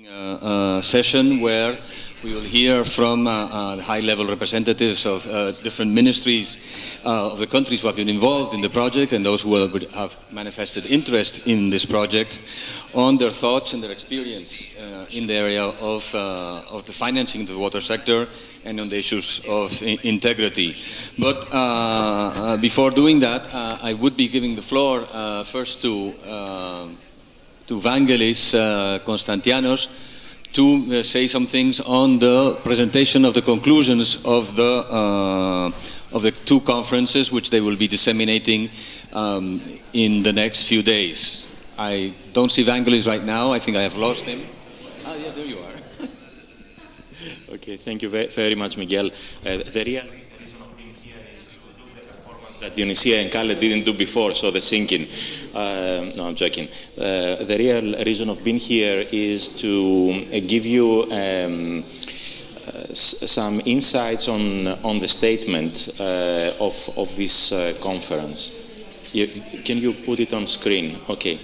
Session where we will hear from the high-level representatives of different ministries of the countries who have been involved in the project and those who have manifested interest in this project on their thoughts and their experience in the area of the financing of the water sector and on the issues of integrity. But before doing that, I would be giving the floor first to Vangelis Constantianos to say some things on the presentation of the conclusions of the two conferences, which they will be disseminating in the next few days. I don't see Vangelis right now. I think I have lost him. Ah, yeah, there you are. Okay, thank you very much, Miguel. The real reason of being here is to do the performance that Tunisia and Khaled didn't do before, so the singing. No, I'm joking. The real reason of being here is to give you some insights on the statement of this conference. Can you put it on screen? Okay.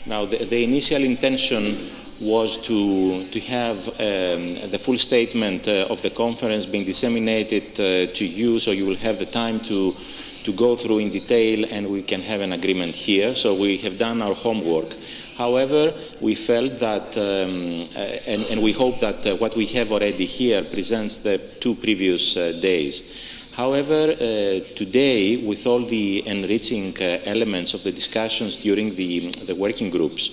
Now, the initial intention was to have the full statement of the conference being disseminated to you, so you will have the time to go through in detail and we can have an agreement here. So we have done our homework. However, we felt that, and we hope that what we have already here presents the two previous days. However, today, with all the enriching elements of the discussions during the working groups,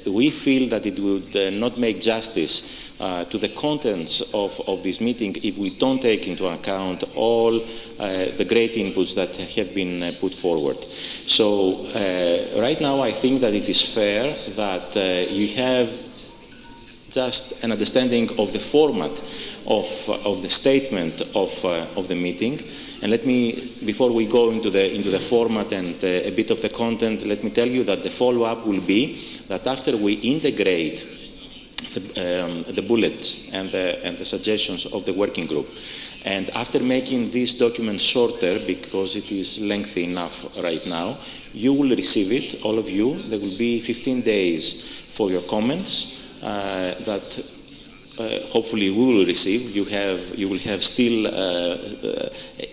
we feel that it would not make justice to the contents of this meeting if we don't take into account all the great inputs that have been put forward. So right now I think that it is fair that you have just an understanding of the format of the statement of the meeting. And let me, before we go into the format and a bit of the content, let me tell you that the follow-up will be that after we integrate the bullets and the suggestions of the working group, and after making this document shorter because it is lengthy enough right now, you will receive it, all of you. There will be 15 days for your comments that hopefully we will receive. You will have still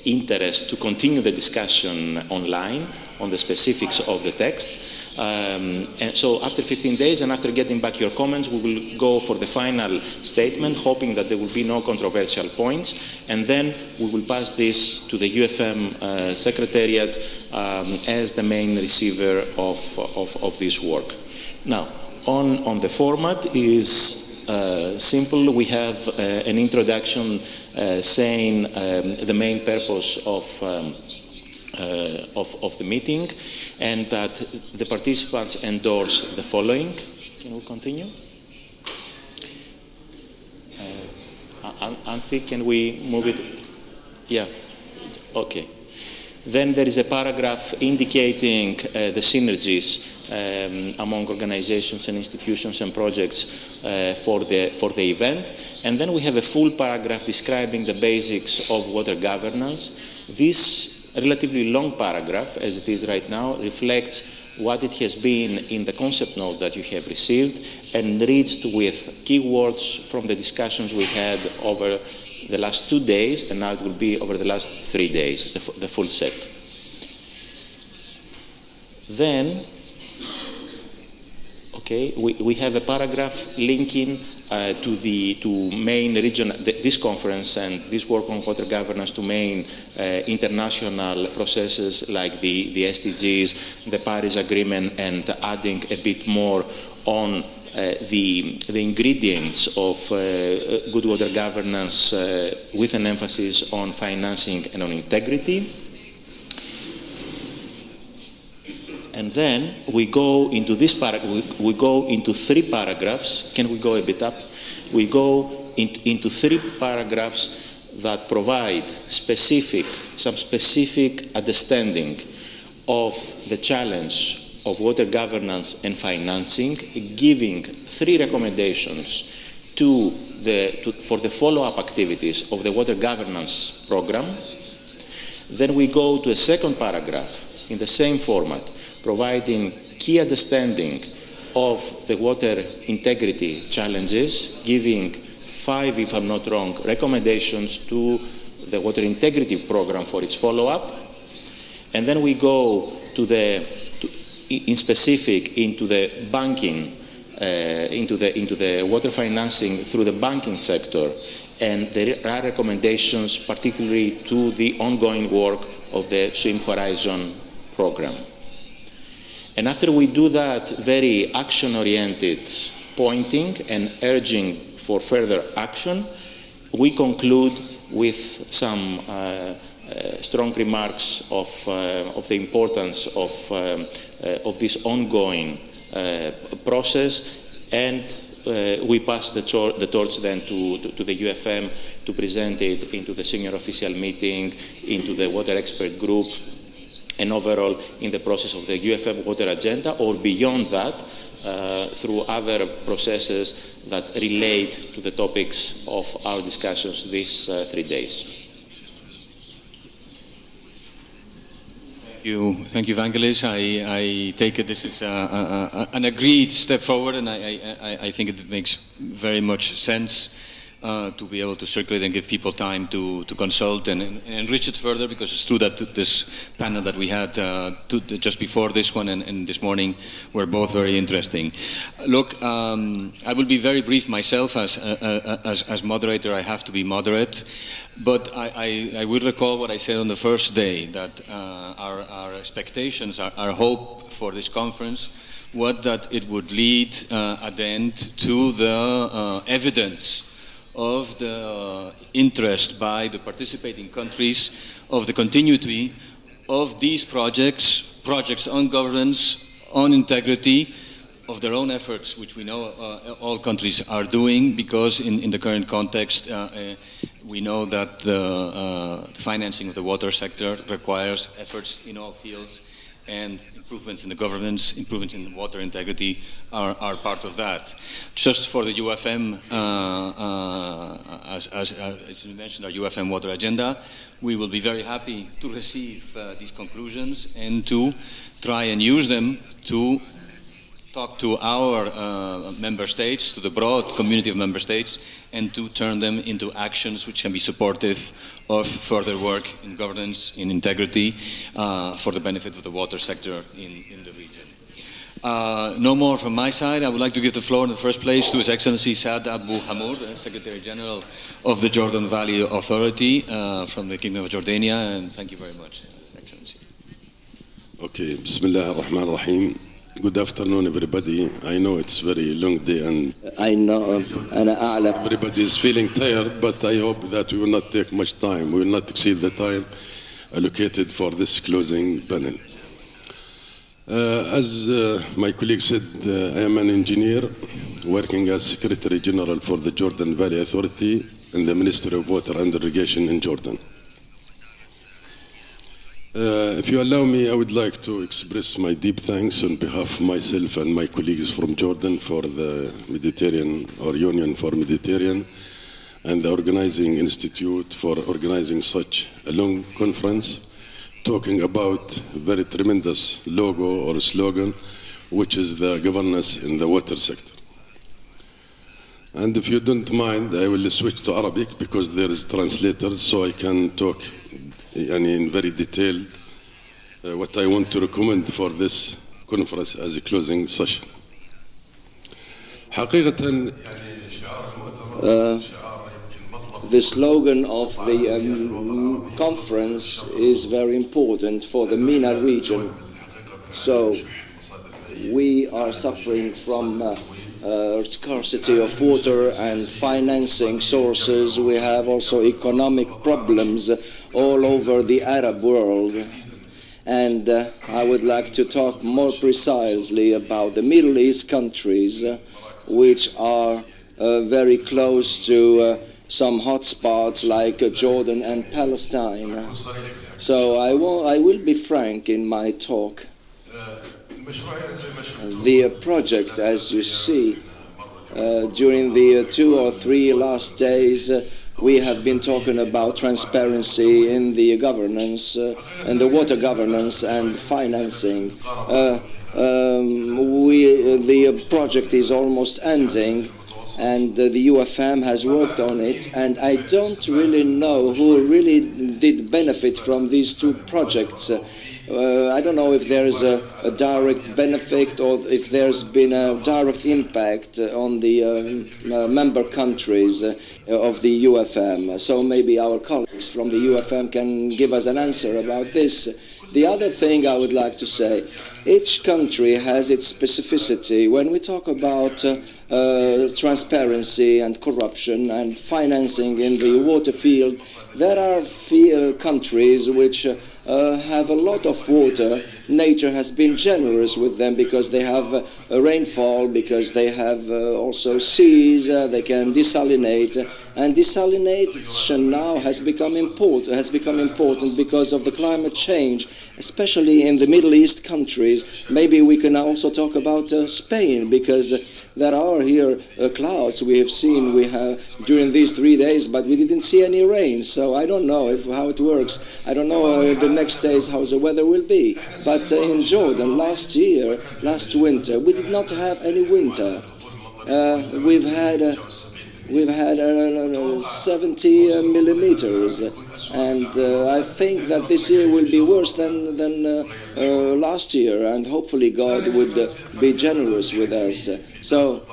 interest to continue the discussion online on the specifics of the text. And so after 15 days and after getting back your comments, we will go for the final statement, hoping that there will be no controversial points, and then we will pass this to the UFM Secretariat as the main receiver of this work. Now, on the format is simple. We have an introduction saying the main purpose of the meeting, and that the participants endorse the following. Can we continue? Anthi, can we move it? Yeah. Okay. Then there is a paragraph indicating the synergies among organizations and institutions and projects for the event. And then we have a full paragraph describing the basics of water governance. This relatively long paragraph, as it is right now, reflects what it has been in the concept note that you have received, enriched with keywords from the discussions we had over the last 2 days, and now it will be over the last 3 days, the full set. Then, okay, we have a paragraph linking to main region, this conference and this work on water governance to main international processes like the SDGs, the Paris Agreement, and adding a bit more on the ingredients of good water governance with an emphasis on financing and on integrity. And then we go into this we go into 3 paragraphs. Can we go a bit up? We go into 3 paragraphs that provide some specific understanding of the challenge of water governance and financing, giving 3 recommendations for the follow-up activities of the water governance program. Then we go to a second paragraph in the same format, providing key understanding of the water integrity challenges, giving 5, if I'm not wrong, recommendations to the water integrity program for its follow-up. And then we go in specific into the banking, into the water financing through the banking sector. And there are recommendations particularly to the ongoing work of the Swim Horizon program. And after we do that very action-oriented pointing and urging for further action, we conclude with some strong remarks of the importance of this ongoing process, and we pass the torch then to the UFM to present it into the senior official meeting, into the water expert group, and overall in the process of the UFM water agenda, or beyond that, through other processes that relate to the topics of our discussions these 3 days. Thank you, Vangelis. I take it this is an agreed step forward, and I think it makes very much sense to be able to circulate and give people time to consult and enrich it further, because it's true that this panel that we had just before this one and this morning were both very interesting. Look, I will be very brief myself. As moderator, I have to be moderate. But I will recall what I said on the first day, that our expectations, our hope for this conference was that it would lead at the end to the evidence of the interest by the participating countries of the continuity of these projects on governance, on integrity, of their own efforts, which we know all countries are doing, because in the current context, we know that the financing of the water sector requires efforts in all fields, and improvements in the governance, improvements in water integrity are part of that. Just for the UFM, as you mentioned, our UFM water agenda, we will be very happy to receive these conclusions and to try and use them to talk to our member states, to the broad community of member states, and to turn them into actions which can be supportive of further work in governance, in integrity, for the benefit of the water sector in the region. No more from my side. I would like to give the floor in the first place to His Excellency Saad Abu Hammour, Secretary General of the Jordan Valley Authority from the Kingdom of Jordania, and thank you very much, Excellency. Okay, Bismillah ar-Rahman ar-Rahim. Good afternoon, everybody. I know it's a very long day, and I know everybody is feeling tired, but I hope that we will not take much time. We will not exceed the time allocated for this closing panel. As my colleague said, I am an engineer working as Secretary General for the Jordan Valley Authority in the Ministry of Water and Irrigation in Jordan. If you allow me, I would like to express my deep thanks on behalf of myself and my colleagues from Jordan for the Mediterranean, or Union for Mediterranean, and the Organizing Institute for organizing such a long conference, talking about a very tremendous logo or slogan, which is the governance in the water sector. And if you don't mind, I will switch to Arabic because there is translators, so I can talk in very detailed what I want to recommend for this conference as a closing session. The slogan of the conference is very important for the MENA region. So we are suffering from scarcity of water and financing sources. We have also economic problems all over the Arab world. And I would like to talk more precisely about the Middle East countries, which are very close to some hotspots like Jordan and Palestine. So I will be frank in my talk. The project, as you see, during the 2 or 3 last days, we have been talking about transparency in the governance, and the water governance and financing. the project is almost ending, and the UFM has worked on it, and I don't really know who really did benefit from these two projects. I don't know if there is a direct benefit or if there's been a direct impact on the member countries of the UFM. So maybe our colleagues from the UFM can give us an answer about this. The other thing I would like to say, each country has its specificity. When we talk about transparency and corruption and financing in the water field, there are countries which have a lot of water. Nature has been generous with them because they have rainfall, because they have also seas, they can desalinate, and desalination now has become important because of the climate change, especially in the Middle East countries. Maybe we can also talk about Spain, because there are here clouds we have seen during these 3 days, but we didn't see any rain, so I don't know how it works. I don't know the next days how the weather will be. But in Jordan last winter, we did not have any winter. We've had 70 millimeters, and I think that this year will be worse than last year, and hopefully God would be generous with us. So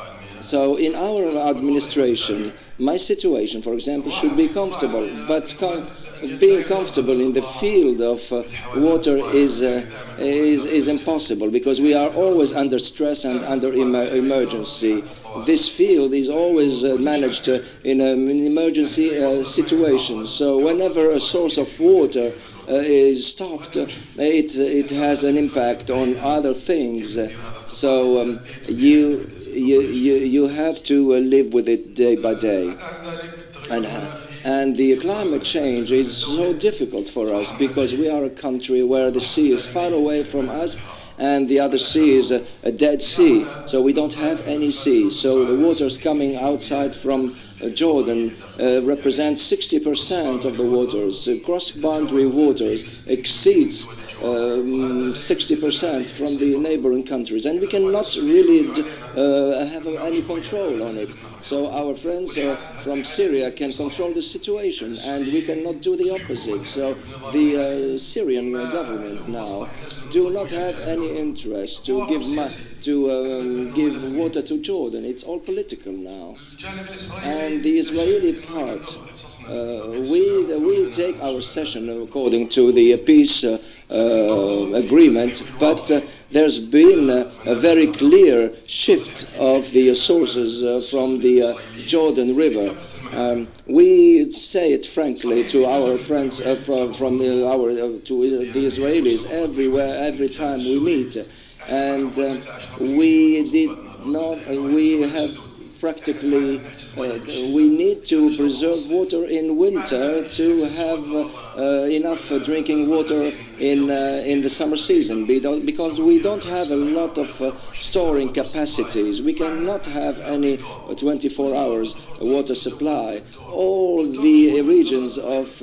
in our administration, my situation, for example, should be comfortable, but being comfortable in the field of water is impossible, because we are always under stress and under emergency. This field is always managed in an emergency situation. So whenever a source of water is stopped, it has an impact on other things. So you have to live with it day by day. And the climate change is so difficult for us because we are a country where the sea is far away from us, and the other sea is a dead sea. So we don't have any sea. So the waters coming outside from Jordan represent 60% of the waters. Cross-boundary waters exceeds 60% from the neighboring countries, and we cannot really have any control on it. So our friends from Syria can control the situation, and we cannot do the opposite. So the Syrian government now do not have any interest to give water to Jordan. It's all political now. And the Israeli part, we take our cession according to the peace agreement, but there's been a very clear shift of the sources from the Jordan River. We say it frankly to our friends to the Israelis every time we meet, and we need to preserve water in winter to have enough drinking water in the summer season, because we don't have a lot of storing capacities. We cannot have any 24 hours water supply. All the regions of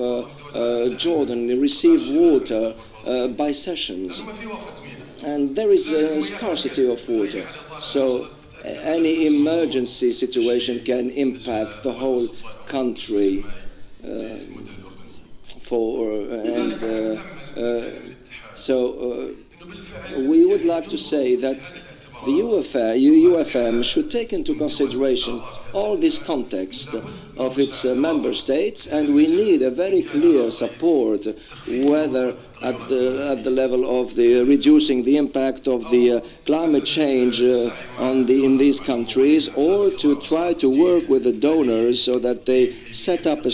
Jordan receive water by sessions, and there is a scarcity of water. So any emergency situation can impact the whole country. So we would like to say that the UFM should take into consideration all this context of its member states, and we need a very clear support, whether at the level of the reducing the impact of the climate change in these countries, or to try to work with the donors so that they set up a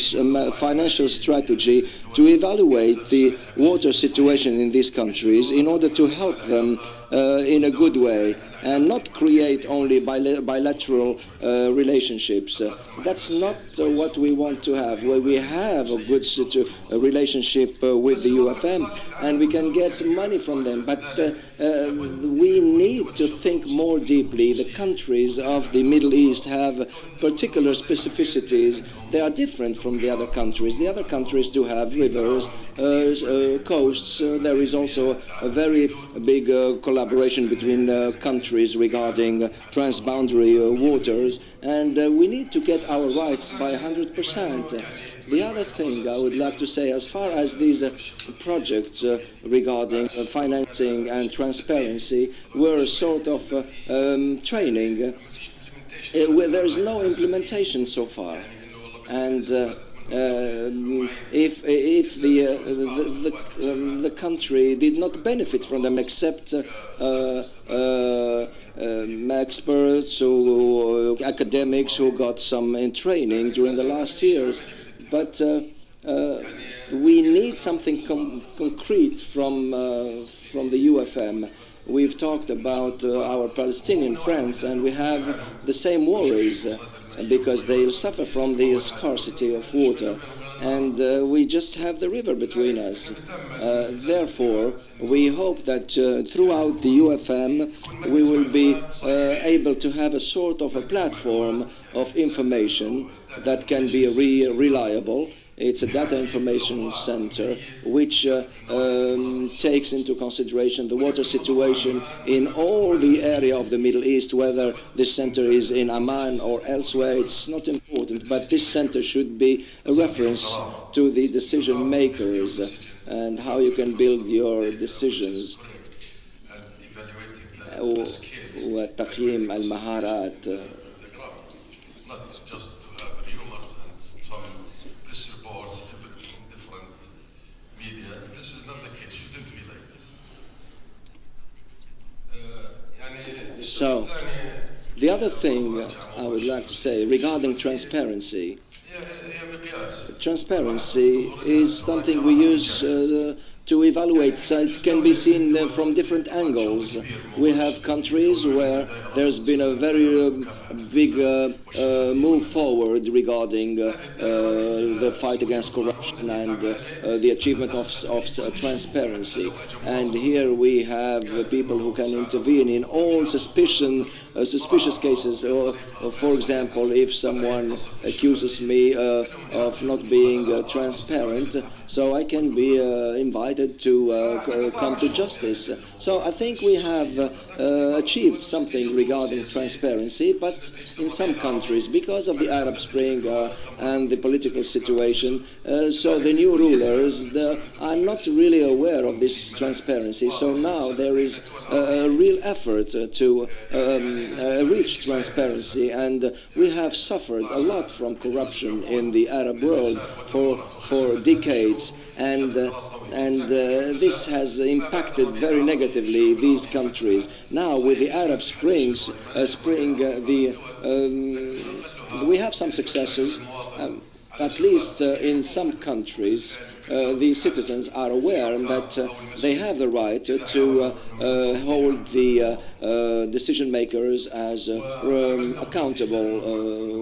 financial strategy to evaluate the water situation in these countries in order to help them in a good way, and not create only bilateral relationships. That's not what we want to have. Where we have a good relationship with the UFM, and we can get money from them. But we need to think more deeply. The countries of the Middle East have particular specificities. They are different from the other countries. The other countries do have rivers, coasts. There is also a very big collaboration between countries regarding transboundary waters, and we need to get our rights by 100%. The other thing I would like to say, as far as these projects regarding financing and transparency were a sort of training, there is no implementation so far. And if the country did not benefit from them except experts or academics who got some training during the last years, but we need something concrete from the UFM. We've talked about our Palestinian friends, and we have the same worries because they suffer from the scarcity of water, and we just have the river between us. Therefore, we hope that throughout the UFM we will be able to have a sort of a platform of information that can be reliable. It's a data information center which takes into consideration the water situation in all the area of the Middle East, whether this center is in Amman or elsewhere. It's not important, but this center should be a reference to the decision makers and how you can build your decisions. وتقييم المهارات. So, the other thing I would like to say regarding transparency. Transparency is something we use to evaluate, so it can be seen from different angles. We have countries where there's been a very big move forward regarding the fight against corruption and the achievement of transparency. And here we have people who can intervene in all suspicious cases. For example, if someone accuses me of not being transparent, so I can be invited to come to justice. So I think we have achieved something regarding transparency, but in some countries, because of the Arab Spring and the political situation, so the new rulers are not really aware of this transparency. So now there is a real effort to reach transparency, and we have suffered a lot from corruption in the Arab world for decades, and this has impacted very negatively these countries. Now, with the Arab Spring, we have some successes. At least in some countries, the citizens are aware that they have the right to hold the decision makers as accountable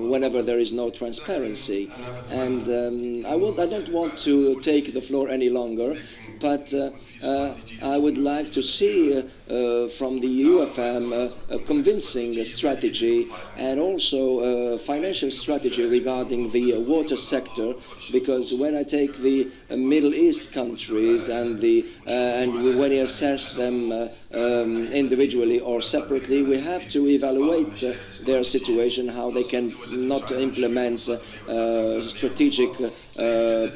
whenever there is no transparency. And I don't want to take the floor any longer, but I would like to see from the UFM a convincing strategy and also a financial strategy regarding the water sector, because when I take the Middle East countries and when we assess them individually or separately, we have to evaluate their situation, how they can not implement strategic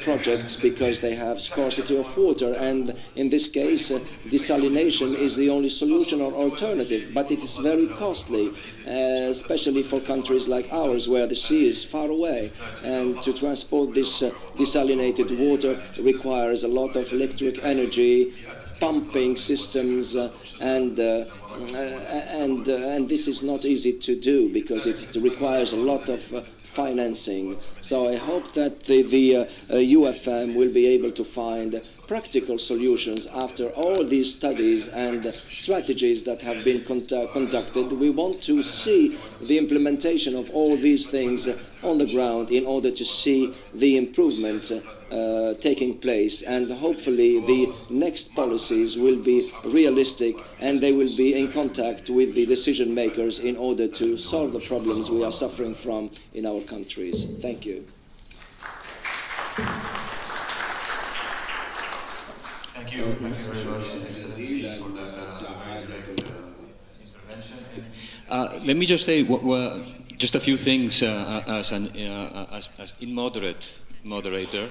projects because they have scarcity of water, and in this case desalination is the only solution or alternative, but it is very costly, especially for countries like ours where the sea is far away, and to transport this desalinated water requires a lot of electric energy, pumping systems, and this is not easy to do because it requires a lot of financing. So I hope that the UFM will be able to find practical solutions after all these studies and strategies that have been conducted. We want to see the implementation of all these things on the ground in order to see the improvements taking place, and hopefully the next policies will be realistic and they will be in contact with the decision makers in order to solve the problems we are suffering from in our countries. Thank you. Thank you. Thank you very much, Excellency, for that intervention. Let me just say just a few things as in moderator.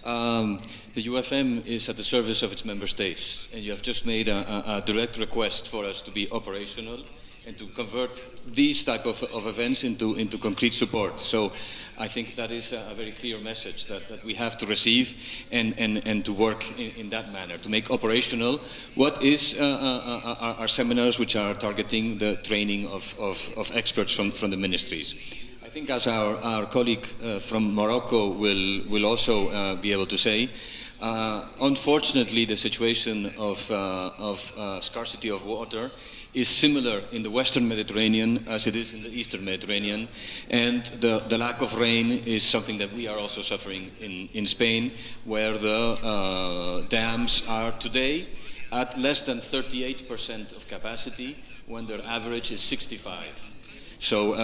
The UFM is at the service of its member states, and you have just made a direct request for us to be operational and to convert these type of events into concrete support. So I think that is a very clear message that we have to receive and to work in that manner, to make operational what is our seminars, which are targeting the training of experts from the ministries. I think, as our colleague from Morocco will also be able to say, unfortunately the situation of scarcity of water is similar in the Western Mediterranean as it is in the Eastern Mediterranean, and the lack of rain is something that we are also suffering in Spain, where the dams are today at less than 38% of capacity when their average is 65%. So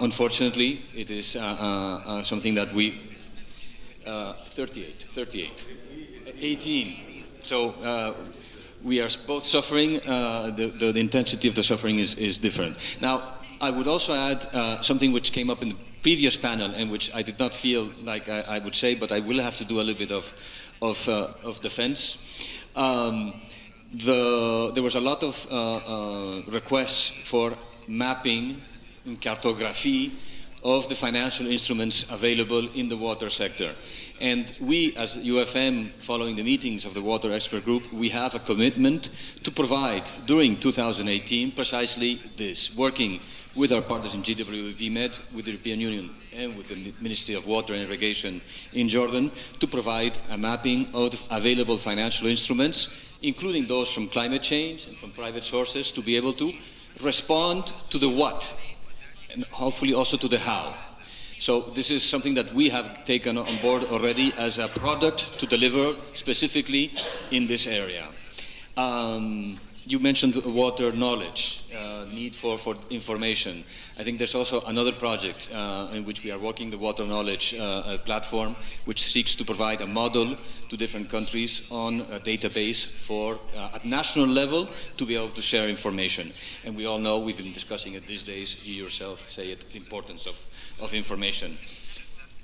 unfortunately it is something that we 18. So we are both suffering. The intensity of the suffering is different. Now, I would also add something which came up in the previous panel and which I did not feel like I would say, but I will have to do a little bit of defense. There was a lot of requests for mapping and cartography of the financial instruments available in the water sector. And we, as UFM, following the meetings of the Water Expert Group, we have a commitment to provide, during 2018, precisely this, working with our partners in GWP-Med, with the European Union, and with the Ministry of Water and Irrigation in Jordan, to provide a mapping of the available financial instruments, including those from climate change and from private sources, to be able to respond to the what, and hopefully also to the how. So this is something that we have taken on board already as a product to deliver specifically in this area. You mentioned water knowledge, need for information. I think there's also another project in which we are working, the water knowledge platform, which seeks to provide a model to different countries on a database for, at national level, to be able to share information. And we all know, we've been discussing it these days, you yourself say it, the importance of information.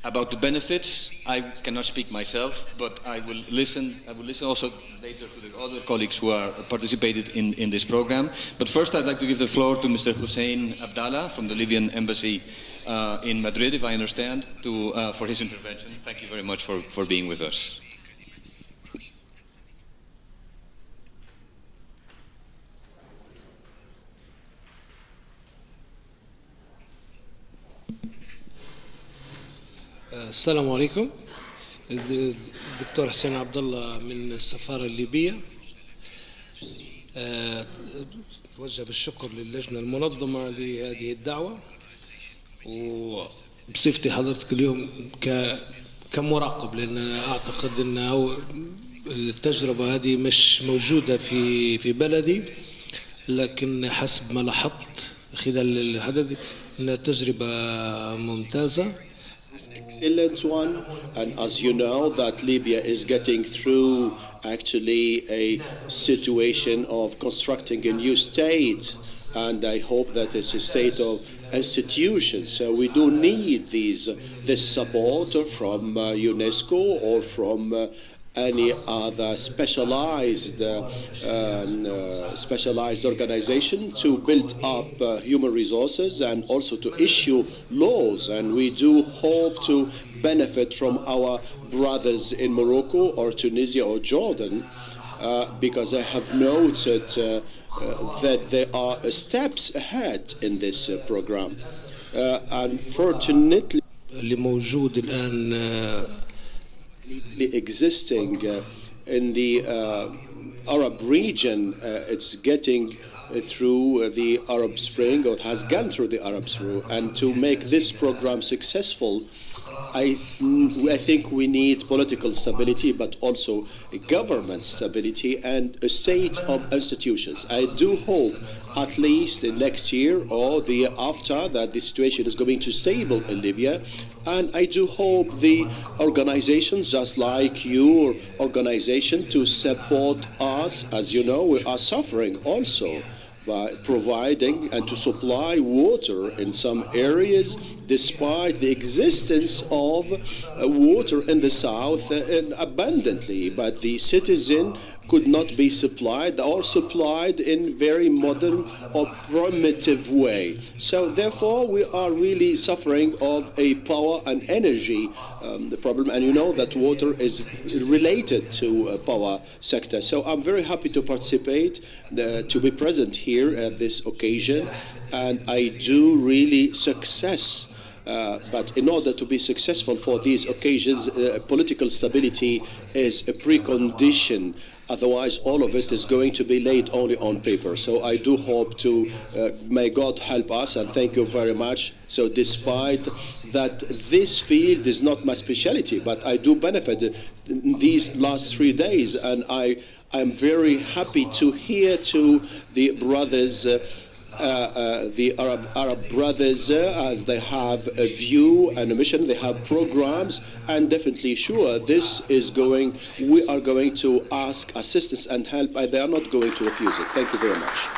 About the benefits, I cannot speak myself, but I will listen also later to the other colleagues who are participated in this program. But first I'd like to give the floor to Mr. Hussein Abdulla from the Libyan Embassy in Madrid, if I understand, for his intervention. Thank you very much for being with us. السلام عليكم. الدكتور حسين عبد الله من السفارة الليبية. توجه بالشكر للجنة المنظمة لهذه الدعوة، وبصفتي حضرتك اليوم كمراقب، لأن أعتقد أن التجربة هذه مش موجودة في بلدي، لكن حسب ما لاحظت خلال الحدث أنها تجربة ممتازة. Excellent one, and as you know that Libya is getting through actually a situation of constructing a new state, and I hope that it's a state of institutions. So we do need this support from UNESCO or from any other specialized organization to build up human resources and also to issue laws. And we do hope to benefit from our brothers in Morocco or Tunisia or Jordan, because I have noted that there are steps ahead in this program. Unfortunately, اللي موجود الآن existing in the Arab region, it's getting through the Arab Spring, or has gone through the Arab Spring. And to make this program successful, I think we need political stability, but also government stability and a state of institutions. I do hope at least next year or the year after that the situation is going to stable in Libya. And I do hope the organizations, just like your organization, to support us. As you know, we are suffering also by providing and to supply water in some areas, despite the existence of water in the south abundantly. But the citizen could not be supplied or supplied in very modern or primitive way. So therefore, we are really suffering of a power and energy the problem. And you know that water is related to power sector. So I'm very happy to participate, to be present here at this occasion. And I do really success. But in order to be successful for these occasions, political stability is a precondition. Otherwise, all of it is going to be laid only on paper. So I do hope to, may God help us, and thank you very much. So despite that this field is not my specialty, but I do benefit in these last 3 days, and I'm very happy to hear to the brothers, the Arab brothers, as they have a view and a mission, they have programs, and definitely sure this is going, we are going to ask assistance and help, and they are not going to refuse it. Thank you very much.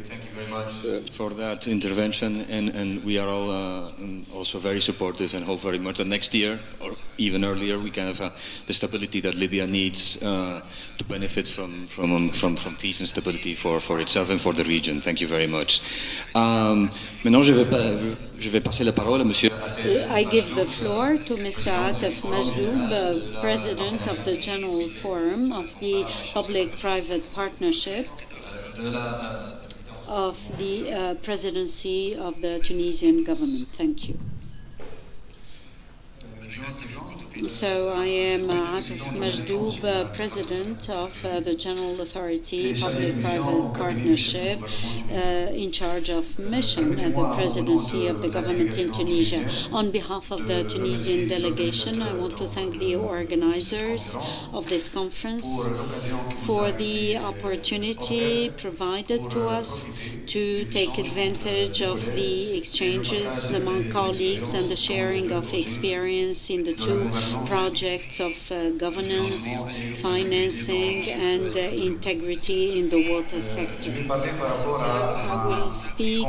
Thank you very much for that intervention, and we are all also very supportive and hope very much that next year or even earlier we can have the stability that Libya needs to benefit from peace and stability for itself and for the region. Thank you very much. Maintenant, je vais passer la parole à Monsieur Atef. I give the floor to Mr. Atef Majdoub, President of the General Forum of the Public-Private Partnership of the Presidency of the Tunisian government. Thank you. So I am Atef Majdoub, President of the General Authority Public-Private Partnership, in charge of mission at the Presidency of the government in Tunisia. On behalf of the Tunisian delegation, I want to thank the organizers of this conference for the opportunity provided to us to take advantage of the exchanges among colleagues and the sharing of experience in the two projects of governance, financing, and integrity in the water sector. So I will speak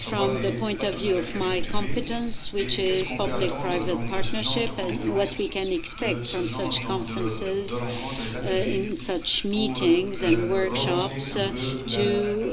from the point of view of my competence, which is public-private partnership, and what we can expect from such conferences, in such meetings and workshops, to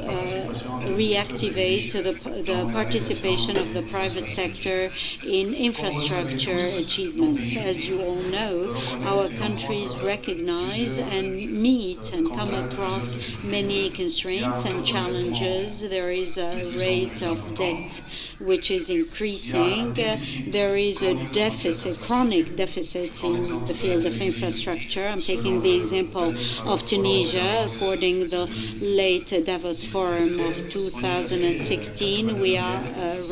reactivate the participation of the private sector in infrastructure achievements. As you all know, our countries recognize and meet and come across many constraints and challenges. There is a rate of debt which is increasing. There is a deficit, chronic deficit in the field of infrastructure. I'm taking the example of Tunisia. According to the late Davos Forum of 2016, we are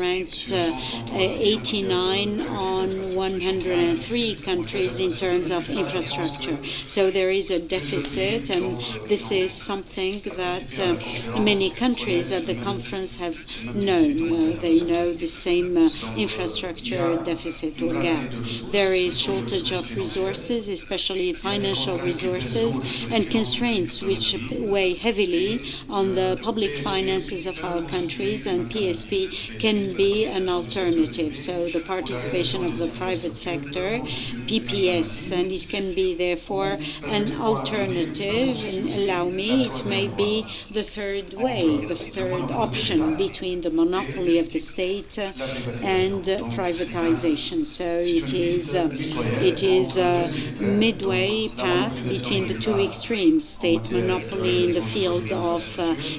ranked 89 on 103 countries in terms of infrastructure. So there is a deficit, and this is something that many countries at the conference have known. They know the same infrastructure deficit or gap. There is shortage of resources, especially financial resources, and constraints which weigh heavily on the public finances of our countries, and PSP can be an alternative. So the participation of the private sector, PPS, and it can be therefore an alternative, and allow me, it may be the third way, the third option between the monopoly of the state and privatization. So it is a midway path between the two extremes, state monopoly in the field of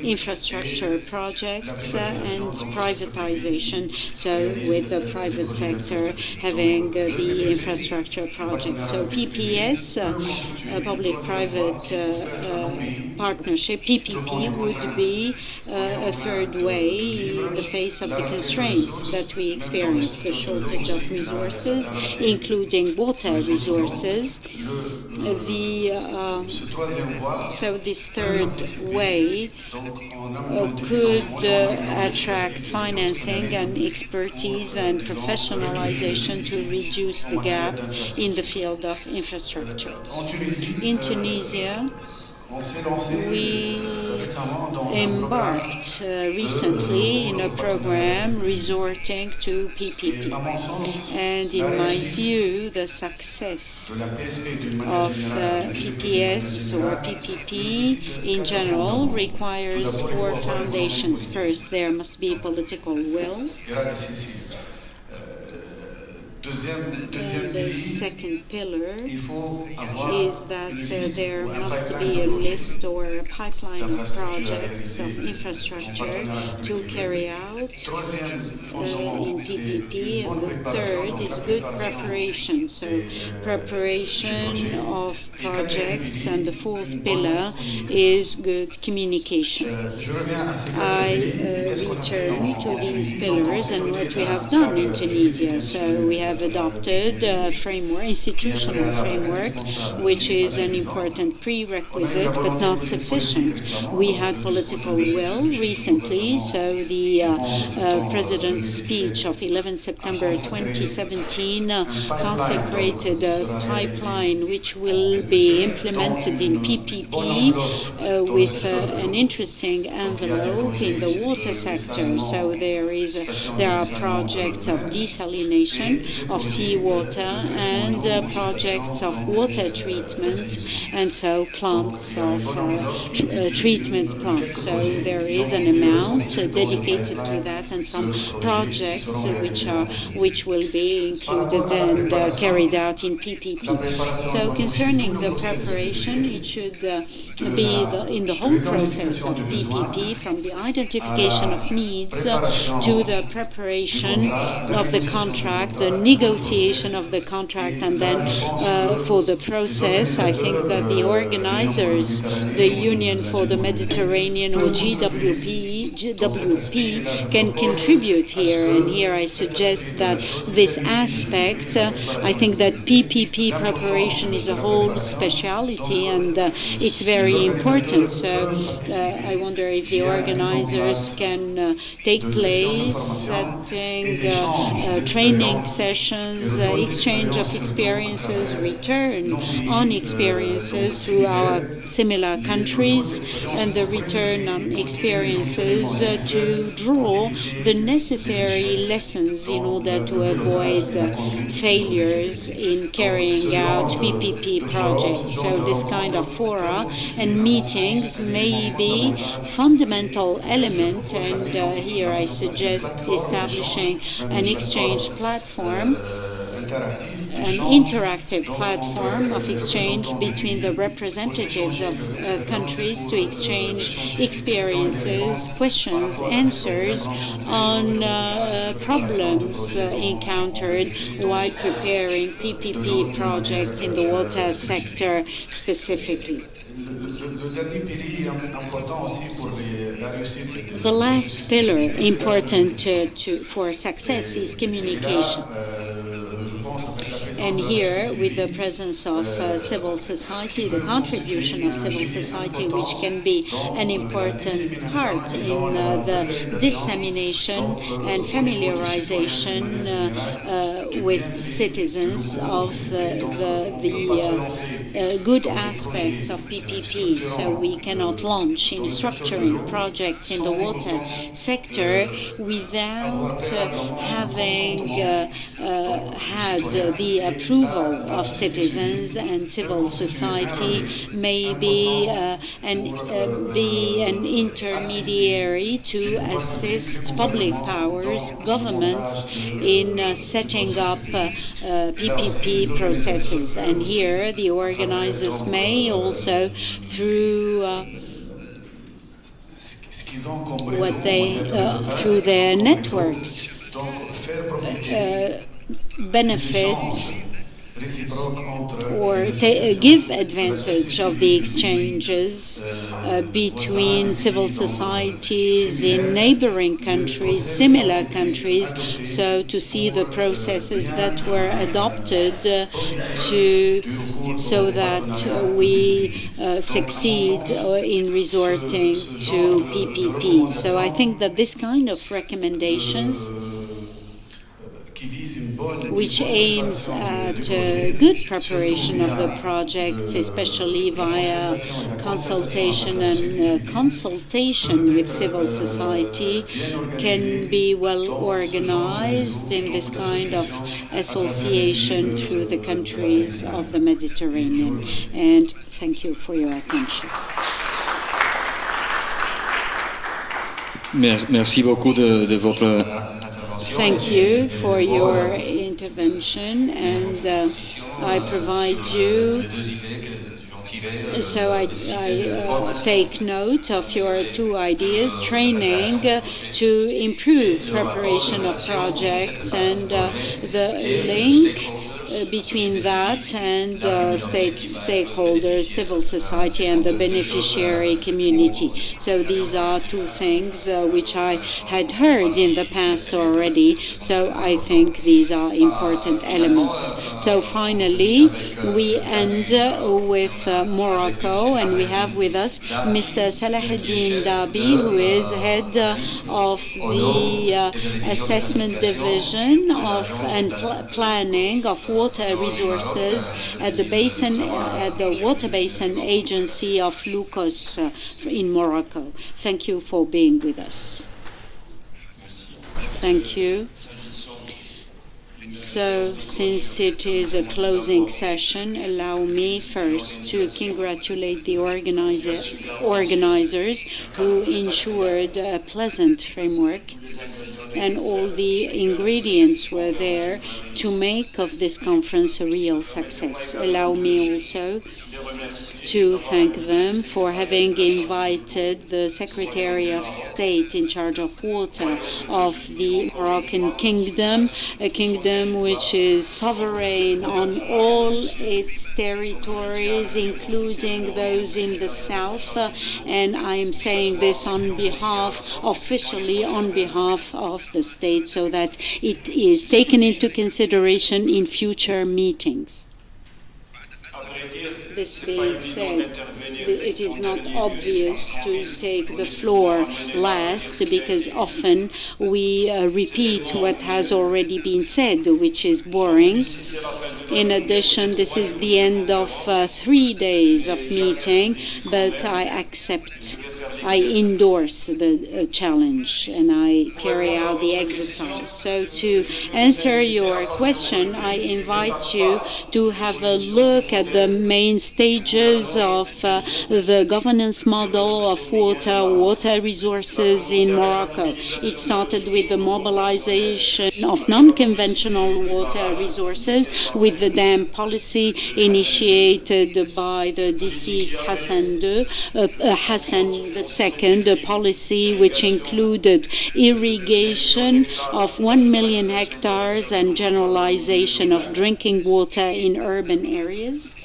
infrastructure projects and privatization, so with the private sector having the infrastructure projects. So PPS, public-private partnership, PPP, would be a third way in the face of the constraints that we experience, the shortage of resources, including water resources. So this third way could attract financing and expertise and professionalization to reduce the gap in the field of infrastructure. In Tunisia, we embarked recently in a program resorting to PPP. And in my view, the success of PPS or PPP in general requires four foundations. First, there must be political will. And the second pillar is that there must be a list or a pipeline of projects of infrastructure to carry out in PPP. And the third is good preparation, so preparation of projects. And the fourth pillar is good communication. I return to these pillars and what we have done in Tunisia. So we have adopted a framework, institutional framework, which is an important prerequisite but not sufficient. We had political will recently, so the President's speech of 11 September 2017 consecrated a pipeline which will be implemented in PPP with an interesting envelope in the water sector. So there are projects of desalination of seawater and projects of water treatment, and so plants of treatment plants. So there is an amount dedicated to that, and some projects which will be included and carried out in PPP. So concerning the preparation, it should be in the whole process of PPP, from the identification of needs to the preparation of the contract, the negotiation of the contract, and then for the process, I think that the organizers, the Union for the Mediterranean or GWP, can contribute here. And here I suggest that this aspect, I think that PPP preparation is a whole speciality, and it's very important. So I wonder if the organizers can take place, setting training sessions, exchange of experiences, return on experiences through our similar countries, and the return on experiences to draw the necessary lessons in order to avoid failures in carrying out PPP projects. So this kind of fora and meetings may be fundamental element, and here I suggest establishing an exchange platform, an interactive platform of exchange between the representatives of countries to exchange experiences, questions, answers on problems encountered while preparing PPP projects in the water sector specifically. The last pillar important for success is communication. And here, with the presence of civil society, the contribution of civil society, which can be an important part in the dissemination and familiarization with citizens of the good aspects of PPP. So we cannot launch in structuring projects in the water sector without having had the approval of citizens and civil society, maybe be an intermediary to assist public powers, governments, in setting up PPP processes. And here the organizers may also, through what they, through their networks, benefit or give advantage of the exchanges between civil societies in neighboring countries, similar countries, so to see the processes that were adopted so that we succeed in resorting to PPP. So I think that this kind of recommendations, which aims at good preparation of the projects, especially via consultation and consultation with civil society, can be well organized in this kind of association through the countries of the Mediterranean. And thank you for your attention. Merci beaucoup de votre... Thank you for your intervention, and I provide you. So I take note of your two ideas: training to improve preparation of projects, and the link between that and stakeholders, civil society, and the beneficiary community. So these are two things which I had heard in the past already. So I think these are important elements. So finally, we end with Morocco, and we have with us Mr. Salahddine Dahbi, who is head of the assessment division and planning of water resources at the Water Basin Agency of Loukkos in Morocco. Thank you for being with us. Thank you. So, since it is a closing session, allow me first to congratulate the organizers who ensured a pleasant framework, and all the ingredients were there to make of this conference a real success. Allow me also to thank them for having invited the Secretary of State in charge of water of the Moroccan Kingdom, a kingdom which is sovereign on all its territories, including those in the south, and I am saying this officially on behalf of the state, so that it is taken into consideration in future meetings. This being said, it is not obvious to take the floor last, because often we repeat what has already been said, which is boring. In addition, this is the end of 3 days of meeting, but I endorse the challenge, and I carry out the exercise. So to answer your question, I invite you to have a look at the main stages of the governance model of water resources in Morocco. It started with the mobilization of non-conventional water resources with the dam policy initiated by the deceased Hassan II, a policy which included irrigation of 1 million hectares and generalization of drinking water in urban areas.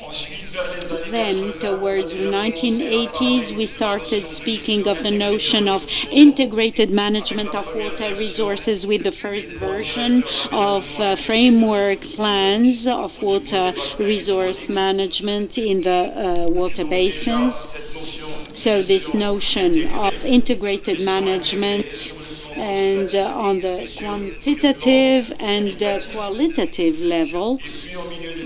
Then, towards the 1980s, we started speaking of the notion of integrated management of water resources with the first version of framework plans of water resource management in the water basins. So this notion of integrated management, and on the quantitative and qualitative level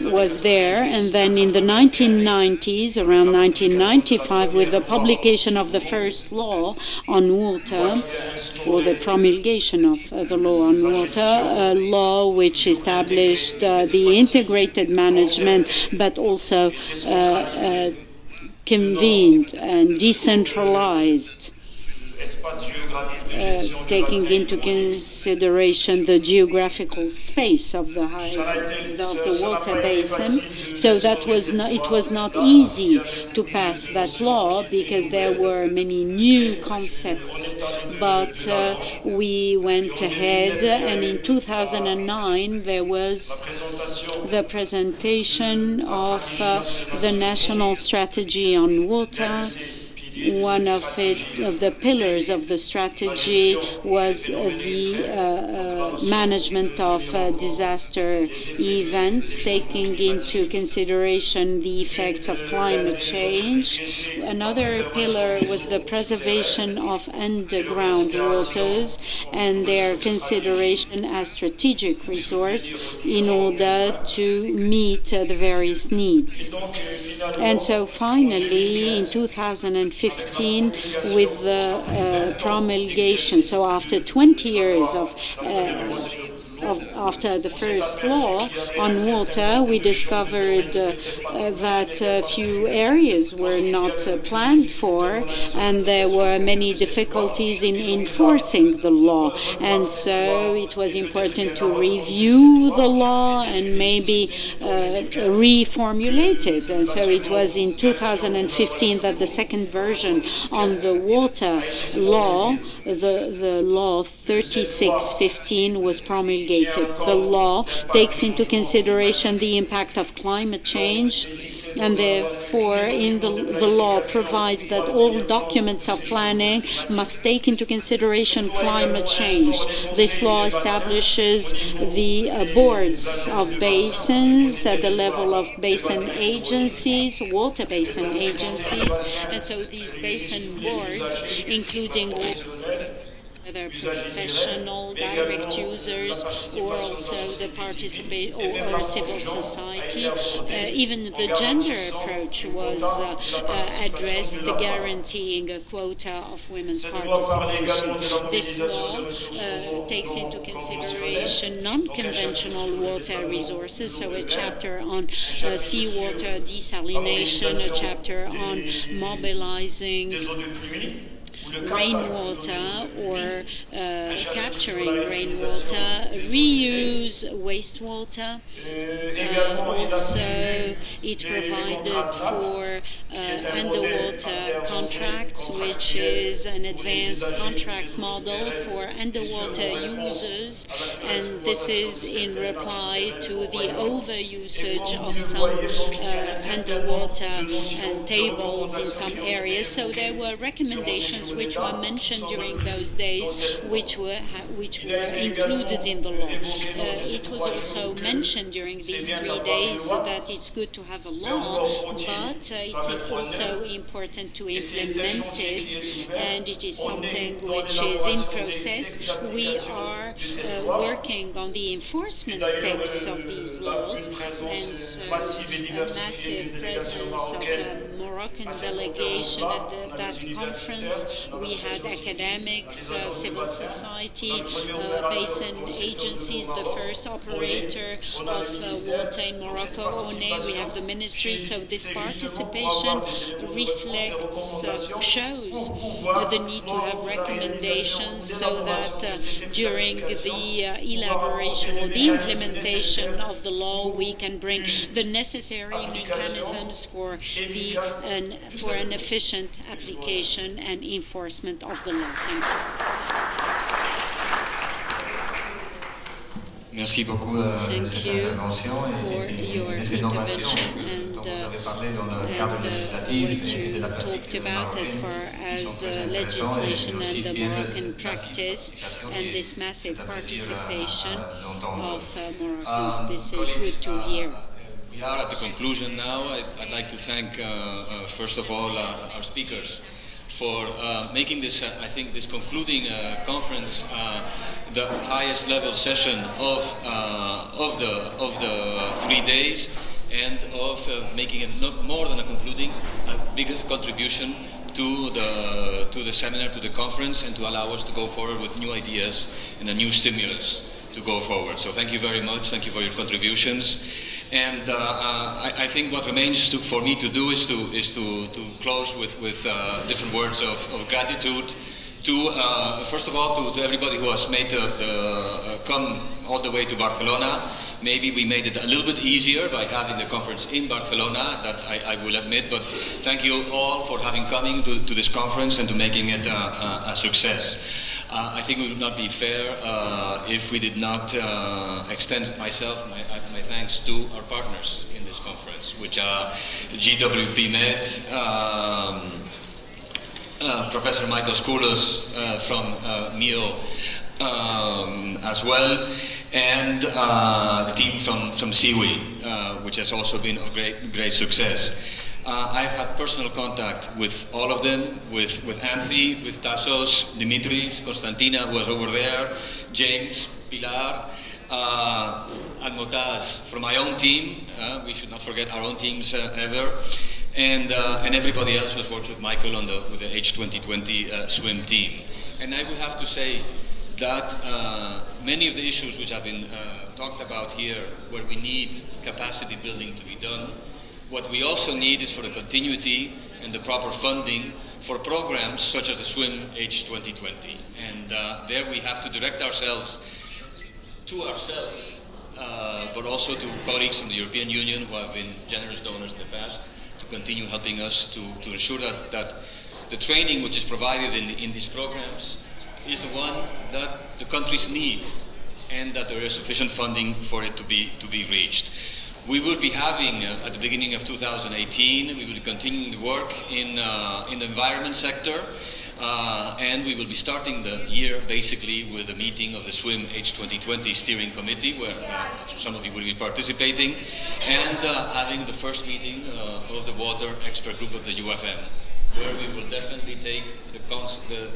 was there. And then in the 1990s, around 1995, with the publication of the first law on water, or the promulgation of the law on water, a law which established the integrated management, but also convened and decentralized taking into consideration the geographical space of the water basin. So that it was not easy to pass that law because there were many new concepts. But we went ahead, and in 2009 there was the presentation of the National Strategy on Water. One of the pillars of the strategy was the management of disaster events, taking into consideration the effects of climate change. Another pillar was the preservation of underground waters and their consideration as strategic resource in order to meet the various needs. And so finally, in 2015, with the promulgation. So after 20 years after the first law on water, we discovered that a few areas were not planned for, and there were many difficulties in enforcing the law. And so it was important to review the law and maybe reformulate it. And so it was in 2015 that the second version on the water law, the law 3615, was promulgated. The law takes into consideration the impact of climate change, and therefore the law provides that all documents of planning must take into consideration climate change. This law establishes the boards of basins at the level of basin agencies, water basin agencies, and so these basin boards, including whether professional, direct users, or also the participate or civil society. Even the gender approach was addressed, guaranteeing a quota of women's participation. This law takes into consideration non-conventional water resources, so a chapter on seawater desalination, a chapter on mobilizing rainwater or capturing rainwater, reuse wastewater. Also, it provided for underwater contracts, which is an advanced contract model for underwater users, and this is in reply to the overusage of some underwater tables in some areas. So there were recommendations which were mentioned during those days, which were included in the law. It was also mentioned during these 3 days that it's good to have a law, but it's also important to implement it, and it is something which is in process. We are working on the enforcement texts of these laws, and so a massive presence of a Moroccan delegation at that conference. We had academics, civil society, basin agencies, the first operator of water in Morocco, ONE. We have the ministry. So this participation reflects, shows the need to have recommendations so that during the elaboration or the implementation of the law, we can bring the necessary mechanisms for an efficient application and enforcement of the law. Thank you. Merci beaucoup de Thank you intervention for your intervention and what you talked about as far as legislation and the Moroccan practice and this massive participation of Moroccans. This is good to hear. We are at the conclusion now. I'd like to thank, first of all, our speakers for making this, I think, this concluding conference the highest level session of the 3 days, and of making it not more than a concluding, a biggest contribution to the seminar, to the conference, and to allow us to go forward with new ideas and a new stimulus to go forward. So thank you very much. Thank you for your contributions. And I think what remains for me to do is to close with different words of gratitude First of all, to everybody who has made come all the way to Barcelona. Maybe we made it a little bit easier by having the conference in Barcelona, that I will admit, but thank you all for coming to this conference and to making it a success. I think it would not be fair if we did not extend my thanks to our partners in this conference, which are GWP-Med, Professor Michael Skoulos from MEO as well, and the team from SIWI, which has also been of great success. I've had personal contact with all of them, with Anthony, with Tassos, Dimitris, Konstantina, who was over there, James, Pilar, and Motaz from my own team. We should not forget our own teams ever. And everybody else was worked with Michael with the H2020 swim team. And I would have to say that many of the issues which have been talked about here, where we need capacity building to be done, what we also need is for the continuity and the proper funding for programs such as the Swim H2020. And there we have to direct ourselves to ourselves, but also to colleagues in the European Union who have been generous donors in the past, to continue helping us to ensure that the training which is provided in these programs is the one that the countries need, and that there is sufficient funding for it to be reached. We will be having, at the beginning of 2018, we will be continuing the work in the environment sector, and we will be starting the year basically with a meeting of the Swim H2020 Steering Committee, where some of you will be participating, and having the first meeting of the Water Expert Group of the UFM, where we will definitely take the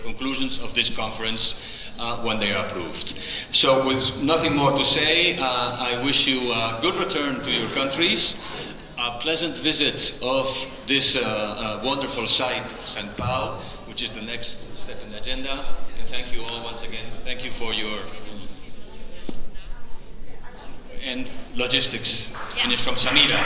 conclusions of this conference when they are approved. So with nothing more to say, I wish you a good return to your countries, a pleasant visit of this wonderful site, St. Paul, which is the next step in the agenda, and thank you all once again. Thank you for your... And logistics, finished from Samira.